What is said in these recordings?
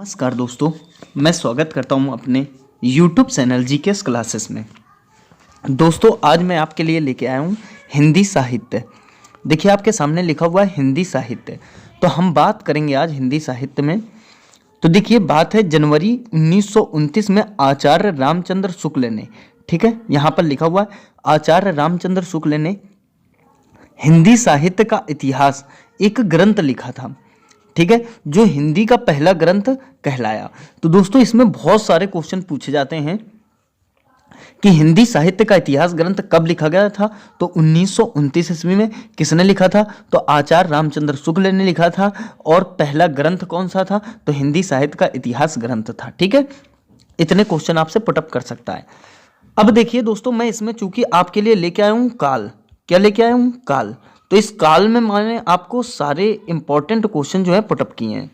नमस्कार दोस्तों, मैं स्वागत करता हूं अपने YouTube चैनल जीकेएस क्लासेस में। दोस्तों, आज मैं आपके लिए लेके आया हूं हिंदी साहित्य। देखिए, आपके सामने लिखा हुआ है हिंदी साहित्य। तो हम बात करेंगे आज हिंदी साहित्य में। तो देखिए, बात है जनवरी 1929 में आचार्य रामचंद्र शुक्ल ने, ठीक है, यहाँ पर लिखा हुआ है आचार्य रामचंद्र शुक्ल ने हिंदी साहित्य का इतिहास एक ग्रंथ लिखा था, ठीक है, जो हिंदी का पहला ग्रंथ कहलाया। तो दोस्तों, इसमें बहुत सारे क्वेश्चन पूछे जाते हैं कि हिंदी साहित्य का इतिहास ग्रंथ कब लिखा गया था। तो 1929 ईस्वी में किसने लिखा था? तो आचार्य रामचंद्र शुक्ल ने लिखा था। और पहला ग्रंथ कौन सा था? तो हिंदी साहित्य का इतिहास ग्रंथ था, ठीक है। इतने क्वेश्चन आपसे पुटअप कर सकता है। अब देखिए दोस्तों, मैं इसमें चूंकि आपके लिए लेके आया हूं काल। क्या लेके आया हूं? काल। तो इस काल में मैंने आपको सारे इंपॉर्टेंट क्वेश्चन जो है पुटअप किए हैं।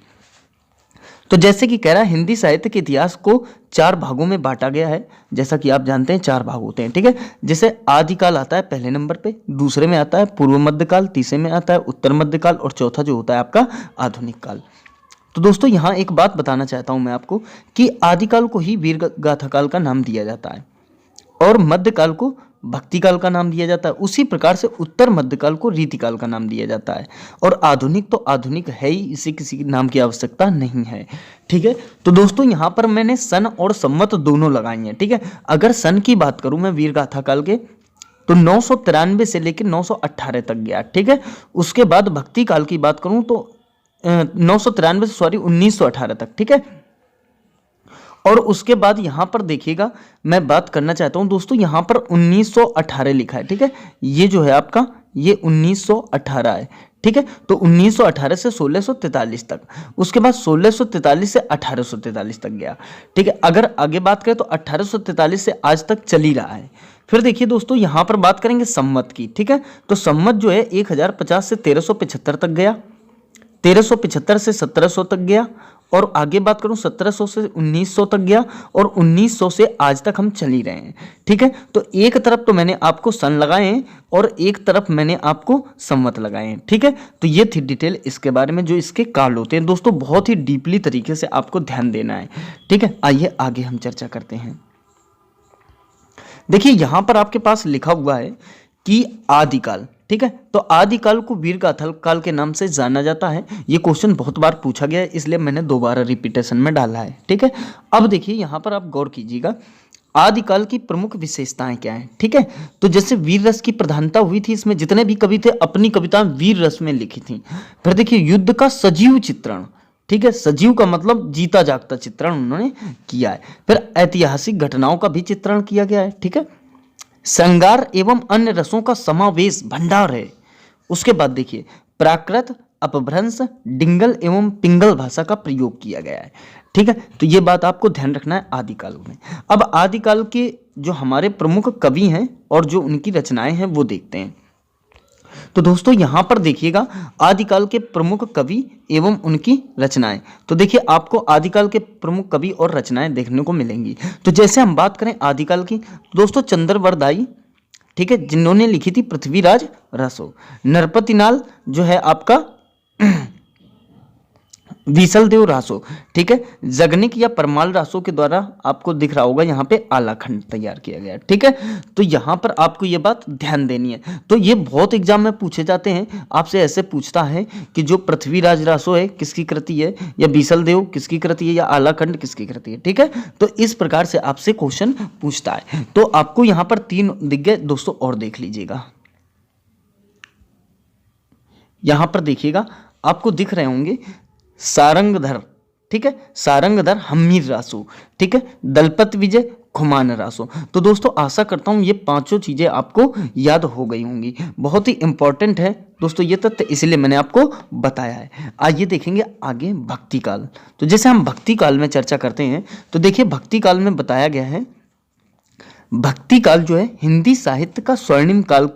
तो जैसे कि कह रहा है, हिंदी साहित्य के इतिहास को 4 भागों में बांटा गया है। जैसा कि आप जानते हैं 4 भाग होते हैं, ठीक है। जैसे आदिकाल आता है पहले नंबर पे, दूसरे में आता है पूर्व मध्यकाल, तीसरे में आता है उत्तर मध्यकाल और चौथा जो होता है आपका आधुनिक काल। तो दोस्तों, यहाँ एक बात बताना चाहता हूं मैं आपको कि आदिकाल को ही वीर गाथा काल का नाम दिया जाता है और मध्यकाल को भक्ति काल का नाम दिया जाता है। उसी प्रकार से उत्तर मध्यकाल को रीतिकाल का नाम दिया जाता है। और आधुनिक तो आधुनिक है ही, इसे किसी नाम की आवश्यकता नहीं है, ठीक है। तो दोस्तों, यहाँ पर मैंने सन और संवत दोनों लगाई हैं, ठीक है। अगर सन की बात करूं मैं वीर गाथा काल के, तो 993 से लेकर 918 तक गया, ठीक है। उसके बाद भक्ति काल की बात करूं तो 993 से 1918 तक, ठीक है। और उसके बाद यहां पर देखिएगा, मैं बात करना चाहता हूं दोस्तों, यहां पर 1918 लिखा है, ठीक है। ये जो है आपका, ये 1918 है, ठीक है। तो 1918 से 1643 तक, उसके बाद 1643 से 1843 तक गया, ठीक है। अगर आगे बात करें तो 1843 से आज तक चल ही रहा है। फिर देखिए दोस्तों, यहां पर बात करेंगे संवत की, ठीक है। तो संवत जो है 1050 से 1375 तक गया, 1375 से 1700 तक गया, और आगे बात करूं 1700 से 1900 तक गया, और 1900 से आज तक हम चल ही रहे हैं, ठीक है। तो एक तरफ तो मैंने आपको सन लगाए हैं और एक तरफ मैंने आपको संवत लगाए हैं, ठीक है। तो ये थी डिटेल इसके बारे में, जो इसके काल होते हैं। दोस्तों, बहुत ही डीपली तरीके से आपको ध्यान देना है, ठीक है। आइए आगे हम चर्चा करते हैं। देखिए, यहां पर आपके पास लिखा हुआ है कि आदिकाल, ठीक है। तो आदिकाल को वीर गाथा काल के नाम से जाना जाता है। ये क्वेश्चन बहुत बार पूछा गया है, इसलिए मैंने दोबारा रिपीटेशन में डाला है, ठीक है। अब देखिए, यहां पर आप गौर कीजिएगा, आदिकाल की प्रमुख विशेषताएं क्या हैं, ठीक है। तो जैसे वीर रस की प्रधानता हुई थी, इसमें जितने भी कवि थे अपनी कविताएं वीर रस में लिखी थी। फिर देखिए, युद्ध का सजीव चित्रण, ठीक है, सजीव का मतलब जीता जागता चित्रण उन्होंने किया है। फिर ऐतिहासिक घटनाओं का भी चित्रण किया गया है, ठीक है। श्रृंगार एवं अन्य रसों का समावेश भंडार है। उसके बाद देखिए, प्राकृत, अपभ्रंश, डिंगल एवं पिंगल भाषा का प्रयोग किया गया है, ठीक है। तो ये बात आपको ध्यान रखना है आदिकाल में। अब आदिकाल के जो हमारे प्रमुख कवि हैं और जो उनकी रचनाएं हैं वो देखते हैं। तो दोस्तों, यहां पर देखिएगा आदिकाल के प्रमुख कवि एवं उनकी रचनाएं। तो देखिए, आपको आदिकाल के प्रमुख कवि और रचनाएं देखने को मिलेंगी। तो जैसे हम बात करें आदिकाल की, दोस्तों चंद्रवरदाई, ठीक है, जिन्होंने लिखी थी पृथ्वीराज रासो। नरपतिनाल जो है आपका विशलदेव रासो, ठीक है। जगनिक या परमाल रासो के द्वारा आपको दिख रहा होगा यहाँ पे आलाखंड तैयार किया गया, ठीक है। तो यहाँ पर आपको ये बात ध्यान देनी है। तो ये बहुत एग्जाम में पूछे जाते हैं, आपसे ऐसे पूछता है कि जो पृथ्वीराज रासो है किसकी कृति है, या विशलदेव किसकी कृति है, या आलाखंड किसकी कृति है, ठीक है। तो इस प्रकार से आपसे क्वेश्चन पूछता है। तो आपको यहाँ पर 3 दिख गए दोस्तों, और देख लीजिएगा। यहां पर देखिएगा, आपको दिख रहे होंगे सारंगधर, ठीक है, सारंगधर हमीर रासो, ठीक है, दलपत विजय खुमान रासो। तो दोस्तों, आशा करता हूं ये 5 चीजें आपको याद हो गई होंगी। बहुत ही इंपॉर्टेंट है दोस्तों ये तथ्य, इसलिए मैंने आपको बताया है। आइए देखेंगे आगे भक्ति काल। तो जैसे हम भक्ति काल में चर्चा करते हैं, तो देखिए भक्ति काल में बताया गया है, भक्ति काल जो है हिंदी साहित्य का स्वर्णिम काल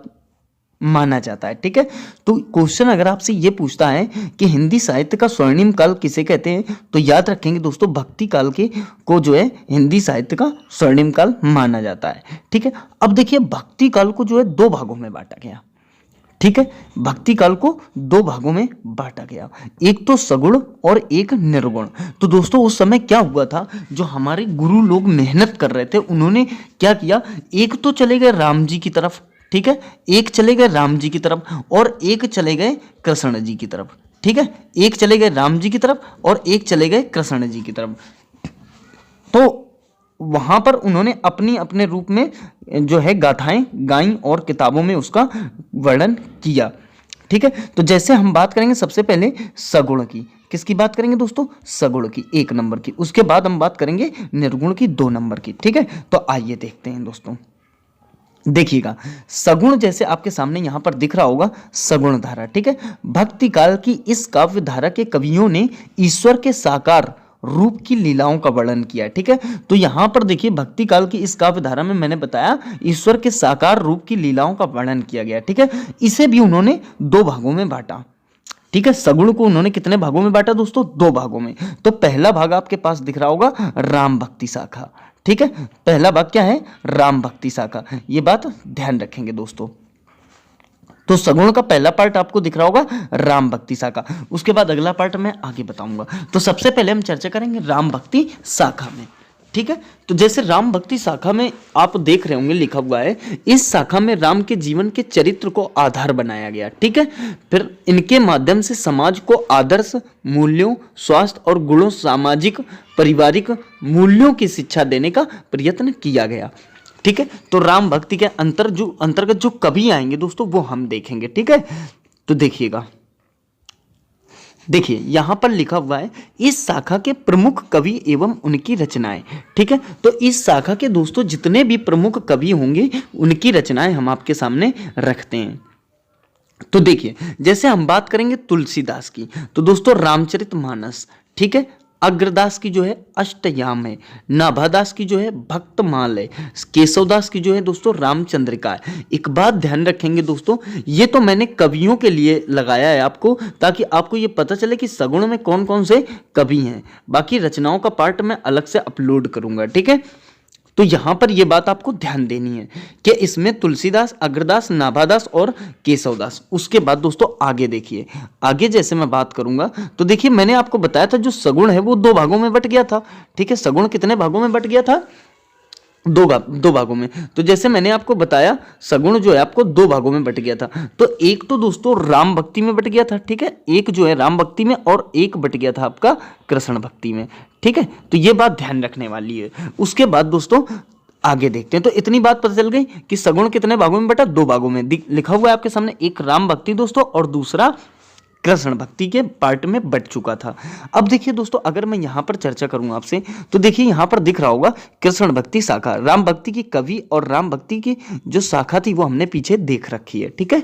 माना जाता है, ठीक है। तो क्वेश्चन अगर आपसे ये पूछता है कि हिंदी साहित्य का स्वर्णिम काल किसे कहते हैं, तो याद रखेंगे दोस्तों, भक्ति काल के को जो है हिंदी साहित्य का स्वर्णिम काल माना जाता है, ठीक है। अब देखिए, भक्ति काल को जो है 2 भागों में बांटा गया, ठीक है, भक्ति काल को दो भागों में बांटा गया, एक तो सगुण और एक निर्गुण। तो दोस्तों उस समय क्या हुआ था, जो हमारे गुरु लोग मेहनत कर रहे थे उन्होंने क्या किया, एक तो चले गए राम जी की तरफ, ठीक है, एक चले गए राम जी की तरफ और एक चले गए कृष्ण जी की तरफ, ठीक है, एक चले गए राम जी की तरफ और एक चले गए कृष्ण जी की तरफ। तो वहां पर उन्होंने अपनी अपने रूप में जो है गाथाएं गाई और किताबों में उसका वर्णन किया, ठीक है। तो जैसे हम बात करेंगे सबसे पहले सगुण की, किसकी बात करेंगे दोस्तों, सगुण की 1 नंबर की, उसके बाद हम बात करेंगे निर्गुण की 2 नंबर की, ठीक है। तो आइए देखते हैं दोस्तों, देखिएगा सगुण जैसे आपके सामने यहां पर दिख रहा होगा सगुण धारा, ठीक है। भक्ति काल की इस काव्य धारा के कवियों ने ईश्वर के साकार रूप की लीलाओं का वर्णन किया है, ठीक है। तो यहां पर देखिए भक्ति काल की इस काव्य धारा में मैंने बताया ईश्वर के साकार रूप की लीलाओं का वर्णन किया गया, ठीक है। इसे भी उन्होंने 2 भागों में बांटा, ठीक है। सगुण को उन्होंने कितने भागों में बांटा दोस्तों, 2 भागों में। तो पहला भाग आपके पास दिख रहा होगा राम भक्ति शाखा, ठीक है। पहला भाग क्या है, राम भक्ति शाखा, ये बात ध्यान रखेंगे दोस्तों। तो सगुण का पहला पार्ट आपको दिख रहा होगा राम भक्ति शाखा, उसके बाद अगला पार्ट मैं आगे बताऊंगा। तो सबसे पहले हम चर्चा करेंगे राम भक्ति शाखा में, ठीक है। तो जैसे राम भक्ति शाखा में आप देख रहे होंगे लिखा हुआ है, इस शाखा में राम के जीवन के चरित्र को आधार बनाया गया, ठीक है। फिर इनके माध्यम से समाज को आदर्श मूल्यों, स्वास्थ्य और गुणों, सामाजिक पारिवारिक मूल्यों की शिक्षा देने का प्रयत्न किया गया, ठीक है। तो राम भक्ति के अंतर्गत जो कवि आएंगे दोस्तों वो हम देखेंगे, ठीक है। तो देखिएगा, देखिए यहां पर लिखा हुआ है इस शाखा के प्रमुख कवि एवं उनकी रचनाएं, ठीक है। तो इस शाखा के दोस्तों जितने भी प्रमुख कवि होंगे उनकी रचनाएं हम आपके सामने रखते हैं। तो देखिए जैसे हम बात करेंगे तुलसीदास की, तो दोस्तों रामचरितमानस, ठीक है। अग्रदास की जो है अष्टयाम है, नाभादास की जो है भक्तमाल है, केशवदास की जो है दोस्तों रामचंद्रिका है। एक बात ध्यान रखेंगे दोस्तों, ये तो मैंने कवियों के लिए लगाया है आपको, ताकि आपको ये पता चले कि सगुण में कौन कौन से कवि हैं। बाकी रचनाओं का पार्ट मैं अलग से अपलोड करूंगा, ठीक है। तो यहां पर यह बात आपको ध्यान देनी है कि इसमें तुलसीदास, अग्रदास, नाभादास और केशवदास। उसके बाद दोस्तों आगे देखिए, आगे जैसे मैं बात करूंगा तो देखिए मैंने आपको बताया था जो सगुण है वो 2 भागों में बट गया था, ठीक है। सगुण कितने भागों में बट गया था, 2 भागों में। तो जैसे मैंने आपको बताया सगुण जो है आपको 2 भागों में बट गया था। तो एक तो दोस्तों राम भक्ति में बट गया था, ठीक है, एक जो है राम भक्ति में और एक बट गया था आपका कृष्ण भक्ति में, ठीक है। तो ये बात ध्यान रखने वाली है। उसके बाद दोस्तों आगे देखते हैं। तो इतनी बात पता चल गई कि सगुण कितने भागों में बटा, 2 भागों में। लिखा हुआ है आपके सामने, एक राम भक्ति दोस्तों और दूसरा कृष्ण भक्ति के पार्ट में बट चुका था। अब देखिए दोस्तों अगर मैं यहां पर चर्चा करूं आपसे, तो देखिए यहां पर दिख रहा होगा कृष्ण भक्ति शाखा, राम भक्ति की कवि और राम भक्ति की जो शाखा थी वो हमने पीछे देख रखी है, ठीक है।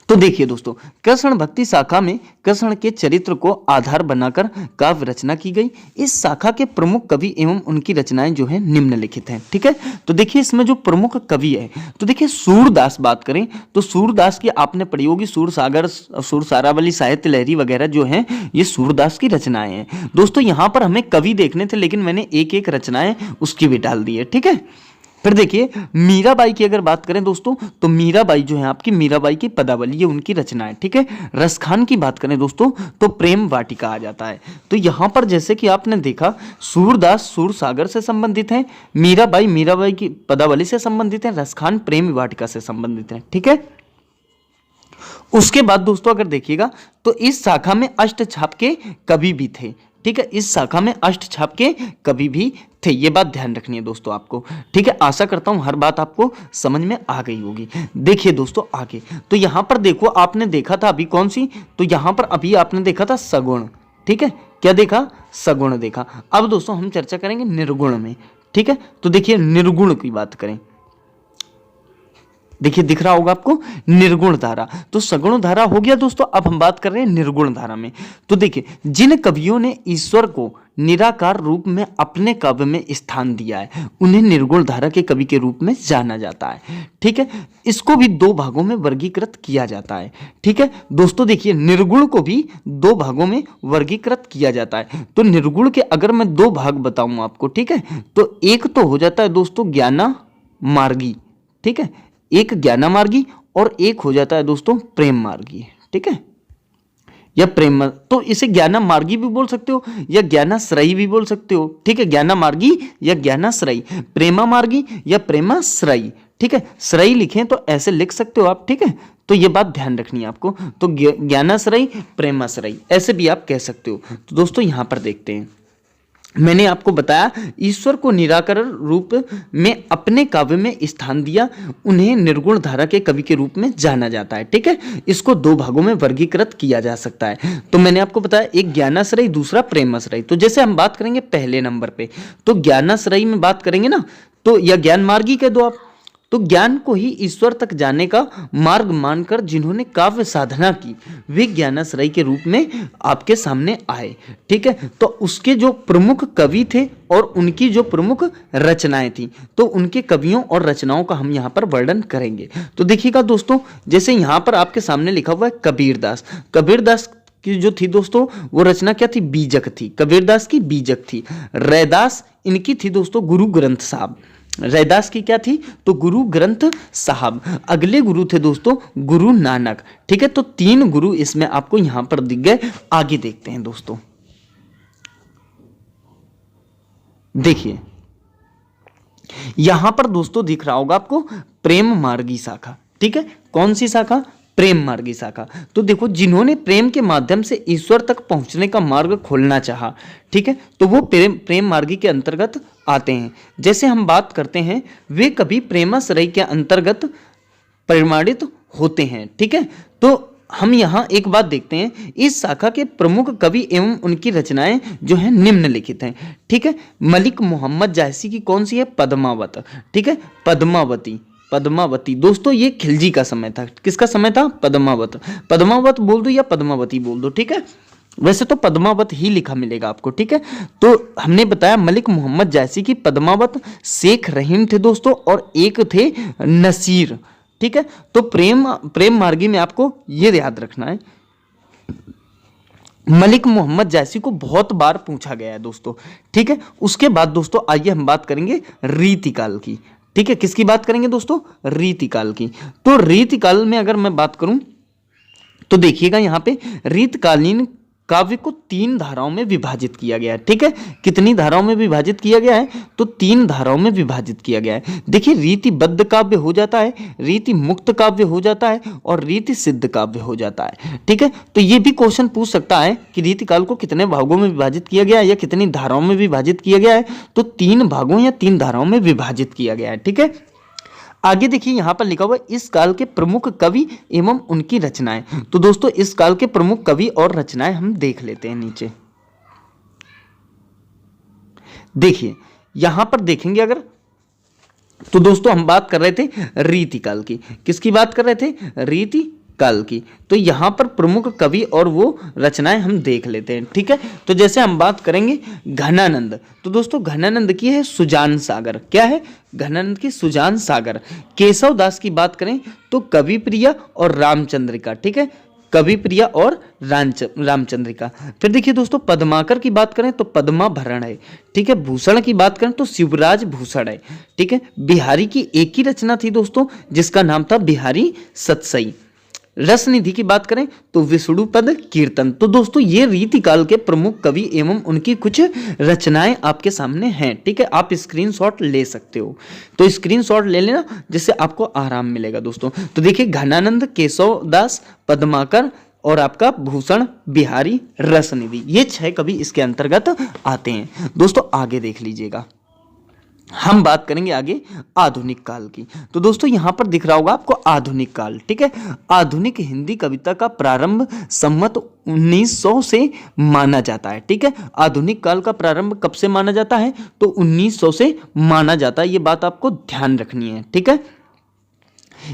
तो देखिए दोस्तों कृष्ण भक्ति शाखा में कृष्ण के चरित्र को आधार बनाकर काव्य रचना की गई। इस शाखा के प्रमुख कवि एवं उनकी रचनाएं जो है निम्नलिखित हैं, ठीक है। तो देखिए इसमें जो प्रमुख कवि है, तो देखिए सूरदास बात करें तो सूरदास की आपने पढ़ी होगी, सूरसागर, सूरसारावली, साहित्य लहरी वगैरह जो है ये सूरदास की रचनाएं हैं। दोस्तों यहाँ पर हमें कवि देखने थे लेकिन मैंने एक एक रचनाएं उसकी भी डाल दी है, ठीक है। फिर देखिए मीराबाई की अगर बात करें दोस्तों, तो मीराबाई जो है आपकी मीराबाई की पदावली, ये उनकी रचना है, ठीक है। रसखान की बात करें दोस्तों तो प्रेम वाटिका आ जाता है। तो यहां पर जैसे कि आपने देखा सूरदास सूरसागर से संबंधित है, मीराबाई मीराबाई की पदावली से संबंधित है, रसखान प्रेम वाटिका से संबंधित है, ठीक है। उसके बाद दोस्तों अगर देखिएगा तो इस शाखा में अष्टछाप के कवि भी थे, ठीक है। इस शाखा में अष्टछाप के कवि भी थे, ये बात ध्यान रखनी है दोस्तों आपको, ठीक है। आशा करता हूं हर बात आपको समझ में आ गई होगी। देखिए दोस्तों आगे, तो यहां पर देखो आपने देखा था अभी कौन सी, तो यहां पर अभी आपने देखा था सगुण, ठीक है। क्या देखा, सगुण देखा। अब दोस्तों हम चर्चा करेंगे निर्गुण में, ठीक है। तो देखिए निर्गुण की बात करें, देखिए दिख रहा होगा आपको निर्गुण धारा। तो सगुण धारा हो गया दोस्तों, अब हम बात कर रहे हैं निर्गुण धारा में। तो देखिए जिन कवियों ने ईश्वर को निराकार रूप में अपने काव्य में स्थान दिया है उन्हें निर्गुण धारा के कवि के रूप में जाना जाता है, ठीक है। इसको भी 2 भागों में वर्गीकृत किया जाता है, ठीक है। दोस्तों देखिए निर्गुण को भी 2 भागों में वर्गीकृत किया जाता है। तो निर्गुण के अगर मैं 2 भाग बताऊं आपको, ठीक है, तो एक तो हो जाता है दोस्तों ज्ञाना मार्गी, ठीक है, एक ज्ञानामार्गी और एक हो जाता है दोस्तों प्रेम मार्गी, ठीक है, या प्रेम, तो इसे ज्ञाना मार्गी भी बोल सकते हो या ज्ञानाश्रयी भी बोल सकते हो, ठीक है, ज्ञाना मार्गी या ज्ञानाश्रयी, प्रेमा मार्गी या प्रेमाश्रयी, ठीक है, श्रयी लिखें तो ऐसे लिख सकते हो आप, ठीक है, तो ये बात ध्यान रखनी है आपको। तो ज्ञानाश्रयी, प्रेमाश्रयी ऐसे भी आप कह सकते हो। तो दोस्तों यहां पर देखते हैं, मैंने आपको बताया ईश्वर को निराकार रूप में अपने काव्य में स्थान दिया, उन्हें निर्गुण धारा के कवि के रूप में जाना जाता है, ठीक है, इसको दो भागों में वर्गीकृत किया जा सकता है। तो मैंने आपको बताया एक ज्ञानाश्रयी, दूसरा प्रेमाश्रयी। तो जैसे हम बात करेंगे पहले नंबर पे, तो ज्ञानाश्रयी में बात करेंगे ना, तो या ज्ञान मार्गी कह दो आप, तो ज्ञान को ही ईश्वर तक जाने का मार्ग मानकर जिन्होंने काव्य साधना की वे ज्ञानाश्रयी के रूप में आपके सामने आए, ठीक है। तो उसके जो प्रमुख कवि थे और उनकी जो प्रमुख रचनाएं थी, तो उनके कवियों और रचनाओं का हम यहाँ पर वर्णन करेंगे। तो देखिएगा दोस्तों, जैसे यहाँ पर आपके सामने लिखा हुआ है कबीरदास। कबीरदास की जो थी दोस्तों वो रचना क्या थी, बीजक थी, कबीरदास की बीजक थी। रैदास इनकी थी दोस्तों गुरु ग्रंथ साहब। रैदास की क्या थी, तो गुरु ग्रंथ साहब। अगले गुरु थे दोस्तों गुरु नानक, ठीक है। तो तीन गुरु इसमें आपको यहां पर दिख गए। आगे देखते हैं दोस्तों, देखिए यहां पर दोस्तों दिख रहा होगा आपको प्रेम मार्गी शाखा, ठीक है। कौन सी शाखा, प्रेम मार्गी शाखा। तो देखो जिन्होंने प्रेम के माध्यम से ईश्वर तक पहुंचने का मार्ग खोलना चाहा, ठीक है, तो वो प्रेम मार्गी के अंतर्गत आते हैं। जैसे हम बात करते हैं वे कभी प्रेमाश्रयी के अंतर्गत परिमाणित होते हैं, ठीक है। तो हम यहाँ एक बात देखते हैं, इस शाखा के प्रमुख कवि एवं उनकी रचनाएं जो हैं निम्नलिखित हैं, ठीक है। मलिक मोहम्मद जायसी की कौन सी है, पद्मावत, ठीक है, पद्मावती। पद्मावती दोस्तों ये खिलजी का समय था, किसका समय था, पद्मावत। पद्मावत बोल दो या पद्मावती बोल दो, ठीक है, वैसे तो पद्मावत ही लिखा मिलेगा आपको, ठीक है। तो हमने बताया मलिक मोहम्मद जायसी की पद्मावत, शेख रहीम थे दोस्तों और एक थे नसीर, ठीक है। तो प्रेम मार्गी में आपको ये याद रखना है, मलिक मोहम्मद जायसी को बहुत बार पूछा गया है दोस्तों, ठीक है। उसके बाद दोस्तों आइए हम बात करेंगे रीतिकाल की, ठीक है। किसकी बात करेंगे दोस्तों, रीतिकाल की। तो रीतिकाल में अगर मैं बात करूं तो देखिएगा यहां पे रीतकालीन काव्य को तीन धाराओं में विभाजित किया गया है, ठीक है। कितनी धाराओं में विभाजित किया गया है, तो तीन धाराओं में विभाजित किया गया है। देखिए रीतिबद्ध काव्य हो जाता है, रीति मुक्त काव्य हो जाता है और रीति सिद्ध काव्य हो जाता है, ठीक है। तो ये भी क्वेश्चन पूछ सकता है कि रीतिकाल को कितने भागों में विभाजित किया गया है या कितनी धाराओं में विभाजित किया गया है, तो तीन भागों या तीन धाराओं में विभाजित किया गया है, ठीक है। आगे देखिए यहां पर लिखा हुआ है इस काल के प्रमुख कवि एवं उनकी रचनाएं। तो दोस्तों इस काल के प्रमुख कवि और रचनाएं हम देख लेते हैं नीचे। देखिए यहां पर देखेंगे अगर, तो दोस्तों हम बात कर रहे थे रीतिकाल की, किसकी बात कर रहे थे, रीतिकाल की। तो यहां पर प्रमुख कवि और वो रचनाएं हम देख लेते हैं, ठीक है। तो जैसे हम बात करेंगे घनानंद, तो दोस्तों घनानंद की है सुजान सागर, क्या है, घनानंद की सुजान सागर। केशव दास की बात करें तो कवि प्रिया और रामचंद्रिका, ठीक है, कवि प्रिया और रामचंद्रिका। फिर देखिए दोस्तों पद्माकर की बात करें तो पद्माभरण है, ठीक है। भूषण की बात करें तो शिवराज भूषण है, ठीक है। बिहारी की एक ही रचना थी दोस्तों जिसका नाम था बिहारी सतसई। रसनिधि की बात करें तो विष्णुपद कीर्तन। तो दोस्तों ये रीतिकाल के प्रमुख कवि एवं उनकी कुछ रचनाएं आपके सामने हैं, ठीक है। आप स्क्रीनशॉट ले सकते हो, तो स्क्रीनशॉट ले लेना जिससे आपको आराम मिलेगा दोस्तों। तो देखिए घनानंद, केशव दास, पद्माकर और आपका भूषण, बिहारी, रसनिधि, ये 6 कवि इसके अंतर्गत आते हैं दोस्तों। आगे देख लीजिएगा, हम बात करेंगे आगे आधुनिक काल की। तो दोस्तों यहां पर दिख रहा होगा आपको आधुनिक काल, ठीक है। आधुनिक हिंदी कविता का प्रारंभ संवत 1900 से माना जाता है, ठीक है। आधुनिक काल का प्रारंभ कब से माना जाता है, तो 1900 से माना जाता है, ये बात आपको ध्यान रखनी है, ठीक है।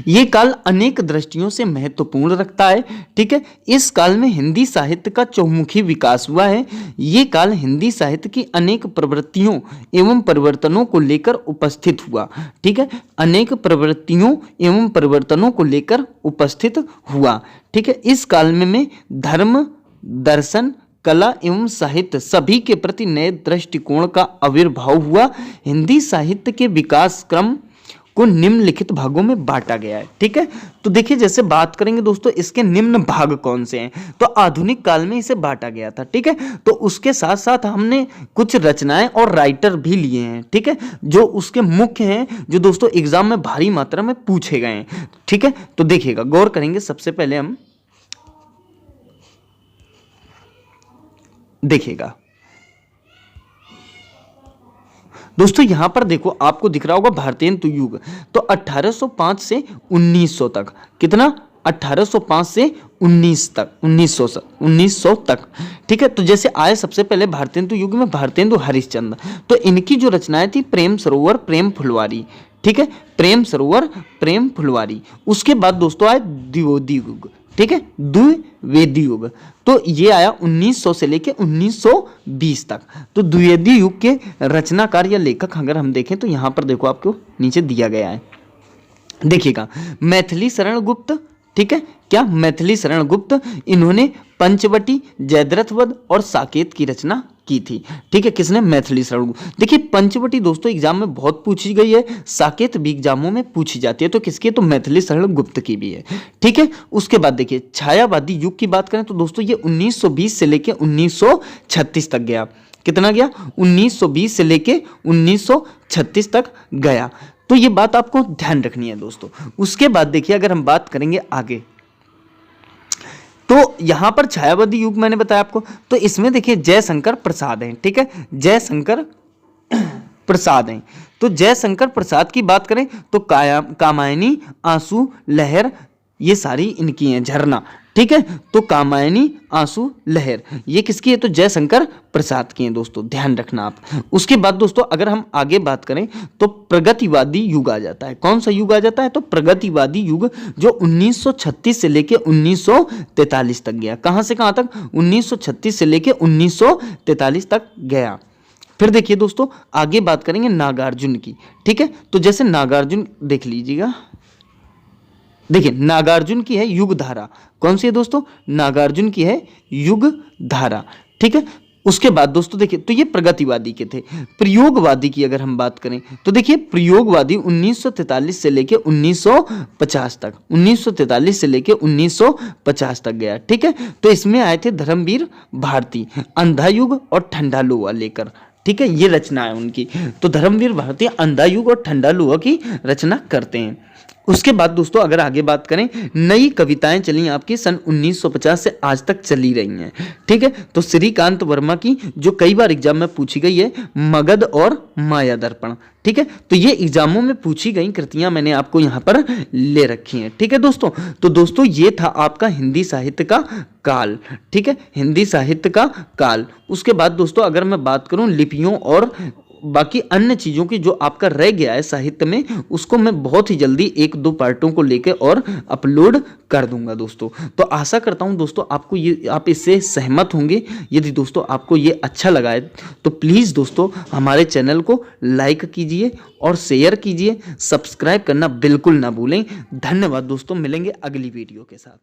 ये काल अनेक दृष्टियों से महत्वपूर्ण रखता है, ठीक है। इस काल में हिंदी साहित्य का चहुमुखी विकास हुआ है। ये काल हिंदी साहित्य की अनेक प्रवृत्तियों एवं परिवर्तनों को लेकर उपस्थित हुआ, ठीक है। अनेक प्रवृत्तियों एवं परिवर्तनों को लेकर उपस्थित हुआ, ठीक है। इस काल में धर्म, दर्शन, कला एवं साहित्य सभी के प्रति नए दृष्टिकोण का आविर्भाव हुआ। हिंदी साहित्य के विकास क्रम को निम्नलिखित भागों में बांटा गया है। ठीक है, तो देखिए जैसे बात करेंगे दोस्तों इसके निम्न भाग कौन से हैं, तो आधुनिक काल में इसे बांटा गया था। ठीक है, तो उसके साथ साथ हमने कुछ रचनाएं और राइटर भी लिए हैं। ठीक है, जो उसके मुख्य हैं, जो दोस्तों एग्जाम में भारी मात्रा में पूछे गए हैं। ठीक है, तो देखिएगा गौर करेंगे। सबसे पहले हम देखिएगा दोस्तों, यहां पर देखो आपको दिख रहा होगा भारतेंदु युग, तो 1805 से 1900 तक, कितना 1805 से 1900 तक। ठीक है, तो जैसे आए सबसे पहले भारतेंदु युग में भारतेंदु हरिश्चंद्र, तो इनकी जो रचनाएं थी प्रेम सरोवर प्रेम फुलवारी। ठीक है, प्रेम सरोवर प्रेम फुलवारी। उसके बाद दोस्तों आए द्विवेदी युग। ठीक है, द्विवेदी युग, तो ये आया 1900 से लेके 1920 तक। तो द्विवेदी युग के रचनाकार या लेखक अगर हम देखें तो यहां पर देखो आपको नीचे दिया गया है, देखिएगा मैथिली शरण गुप्त। ठीक है, क्या मैथिली शरण गुप्त, इन्होंने पंचवटी, जयद्रथ वध और साकेत की रचना की थी। ठीक है, किसने, मैथिली शरण गुप्त। देखिए पंचवटी दोस्तों एग्जाम में बहुत पूछी गई है, साकेत भी एग्जामों में पूछी जाती है, तो किसकी, तो मैथिली शरण गुप्त की भी है। ठीक है, उसके बाद देखिए छायावादी युग की बात करें तो दोस्तों ये 1920 से लेके 1936 तक गया। कितना गया, 1920 से लेके 1936 तक गया। तो ये बात आपको ध्यान रखनी है दोस्तों। उसके बाद देखिए अगर हम बात करेंगे आगे, तो यहां पर छायावादी युग मैंने बताया आपको, तो इसमें देखिए जयशंकर प्रसाद हैं। ठीक है, जयशंकर प्रसाद हैं। तो जयशंकर प्रसाद की बात करें तो कामायनी, आंसू, लहर, ये सारी इनकी हैं, झरना। ठीक है, तो कामायनी, आंसू, लहर ये किसकी है, तो जयशंकर प्रसाद की हैं दोस्तों, ध्यान रखना आप। उसके बाद दोस्तों अगर हम आगे बात करें तो प्रगतिवादी युग आ जाता है। कौन सा युग आ जाता है, तो प्रगतिवादी युग, जो 1936 से लेके 1943 तक गया। कहां से कहां तक, 1936 से लेके 1943 तक गया। फिर देखिए दोस्तों आगे बात करेंगे नागार्जुन की। ठीक है, तो जैसे नागार्जुन देख लीजिएगा, देखिए नागार्जुन की है युग धारा। कौन सी है दोस्तों, नागार्जुन की है युग धारा। ठीक है, उसके बाद दोस्तों देखिए तो ये प्रगतिवादी के थे। प्रयोगवादी की अगर हम बात करें तो देखिए प्रयोगवादी 1943 से लेके 1950 तक, 1943 से लेके 1950 तक गया। ठीक है, तो इसमें आए थे धर्मवीर भारती, अंधा युग और ठंडा लोहा लेकर। ठीक है, ये रचना है उनकी। तो धर्मवीर भारती अंधा युग और ठंडा लोहा की रचना करते हैं। उसके बाद दोस्तों अगर आगे बात करें, नई कविताएं चली आपकी सन 1950 से आज तक चली रही हैं। ठीक है, तो श्रीकांत वर्मा की जो कई बार एग्जाम में पूछी गई है, मगध और माया दर्पण। ठीक है, तो ये एग्जामों में पूछी गई कृतियां मैंने आपको यहाँ पर ले रखी हैं। ठीक है दोस्तों, तो दोस्तों ये था आपका हिंदी साहित्य का काल। ठीक है, हिंदी साहित्य का काल। उसके बाद दोस्तों अगर मैं बात करूं लिपियों और बाकी अन्य चीज़ों की जो आपका रह गया है साहित्य में, उसको मैं बहुत ही जल्दी 1-2 पार्टों को लेकर और अपलोड कर दूंगा दोस्तों। तो आशा करता हूं दोस्तों आपको ये, आप इससे सहमत होंगे। यदि दोस्तों आपको ये अच्छा लगा है तो प्लीज़ दोस्तों हमारे चैनल को लाइक कीजिए और शेयर कीजिए, सब्सक्राइब करना बिल्कुल ना भूलें। धन्यवाद दोस्तों, मिलेंगे अगली वीडियो के साथ।